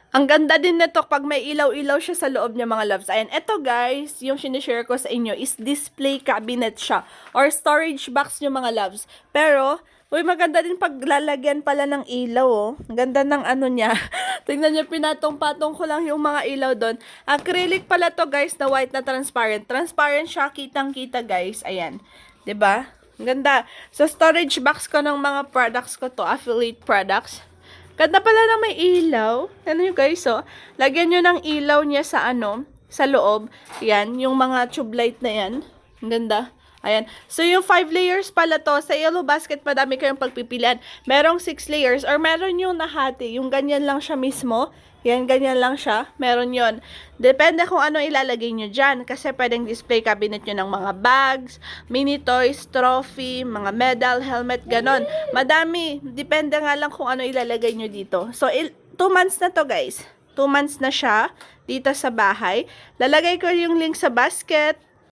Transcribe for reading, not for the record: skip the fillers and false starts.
Ang ganda din nito pag may ilaw-ilaw siya sa loob niya mga loves. Ayan, eto guys, yung sinishare ko sa inyo is display cabinet siya or storage box niyo mga loves. Pero, uy, maganda din pag lalagyan pala ng ilaw, oh. Ang ganda ng ano niya. Tingnan niyo, pinatong-patong ko lang yung mga ilaw doon. Acrylic pala to guys, na white na transparent. Transparent siya, kitang-kita guys. Ayan, 'di ba? Ang ganda. Sa storage box ko ng mga products ko to, affiliate products. Ganda pala na may ilaw. Ano nyo guys, oh. Lagyan nyo ng ilaw niya sa ano, sa loob. Yan, yung mga tube light na yan. Ang ganda. Ayan. So, yung 5 layers pala to. Sa yellow basket, madami kayong pagpipilian. Merong 6 layers or meron yung nahati. Yung ganyan lang siya mismo. Yan, ganyan lang siya. Meron yon. Depende kung ano ilalagay nyo dyan. Kasi pwedeng display cabinet nyo ng mga bags, mini toys, trophy, mga medal, helmet, ganon. Madami. Depende nga lang kung ano ilalagay nyo dito. So, 2 months na to guys. 2 months na siya dito sa bahay. Lalagay ko yung link sa basket.